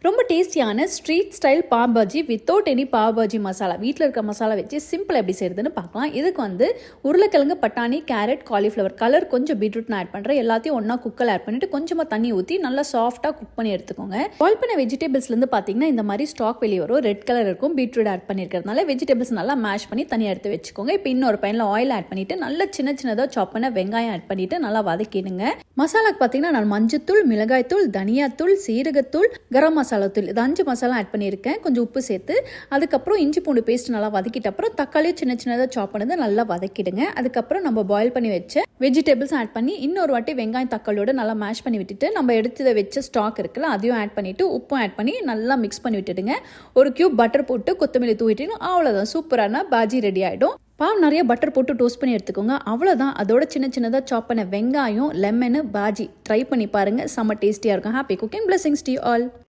ரொம்ப டேஸ்டியான street style pav bhaji without any pav bhaji masala வீட்டில் இருக்க மசாலா வச்சு சிம்பிள் எப்படி செய்யறதுன்னு பார்க்கலாம். இதுக்கு வந்து உருளைக்கிழங்கு, பட்டாணி, கேரட், காலிஃப்ளவர், கலர் கொஞ்சம் பீட்ரூட் நான் ஆட் பண்ணுறேன். எல்லாத்தையும் ஒன்றா குக்கர் ஆட் பண்ணிட்டு கொஞ்சமாக தண்ணி ஊற்றி நல்லா சாஃப்டாக குக் பண்ணி எடுத்துக்கோங்க. பாயில் பண்ண வெஜிடபிள்ஸ்லேருந்து பார்த்தீங்கன்னா இந்த மாதிரி ஸ்டாக் வெளியே வரும். ரெட் கலர் இருக்கும். பீட்ரூட் ஆட் பண்ணியிருக்கிறதுனால வெஜிடபிள்ஸ் நல்லா மேஷ் பண்ணி தனியாக எடுத்து வச்சுக்கோங்க. இப்போ இன்னொரு பையனில் ஆயில் ஆட் பண்ணிட்டு நல்லா சின்ன சின்னதாக சாப் பண்ண வெங்காயம் ஆட் பண்ணிட்டு நல்லா வதக்கிடுங்க. மசாலாக்கு பார்த்தீங்கன்னா நான் மஞ்சத்தூள், மிளகாய்த்தூள், தனியாத்தூள், சீரகத்தூள், கரம் மசாலா தூள் இது 5 மசாலா ஆட் பண்ணியிருக்கேன். கொஞ்சம் உப்பு சேர்த்து அதுக்கப்புறம் இஞ்சி பூண்டு பேஸ்ட் நல்லா வதக்கிட்ட அப்புறம் தக்காளியும் சின்ன சின்னதாக சாப் பண்ணது நல்லா வதக்கிடுங்க. அதுக்கப்புறம் நம்ம பாயில் பண்ணி வச்ச வெஜிடபிள்ஸ் ஆட் பண்ணி இன்னொரு வாட்டி வெங்காயம் தக்காளியோட நல்லா மேஷ் பண்ணி விட்டுட்டு நம்ம எடுத்து வச்ச ஸ்டாக் இருக்குல்ல அதையும் ஆட் பண்ணிட்டு உப்பும் ஆட் பண்ணி நல்லா மிக்ஸ் பண்ணி விட்டுடுங்க. ஒரு கியூப் பட்டர் போட்டு கொத்தமல்லி தூவிட்டு அவ்வளோதான், சூப்பரான பாஜி ரெடி ஆகிடும். பாவ் நிறைய பட்டர் போட்டு டோஸ்ட் பண்ணி எடுத்துக்கோங்க. அவ்வளோதான். அதோட சின்ன சின்னதாக சாப் பண்ண வெங்காயம், லெமனு, பாஜி ட்ரை பண்ணி பாருங்கள். செம்ம டேஸ்டியாக இருக்கும். Happy cooking. Blessings to you all.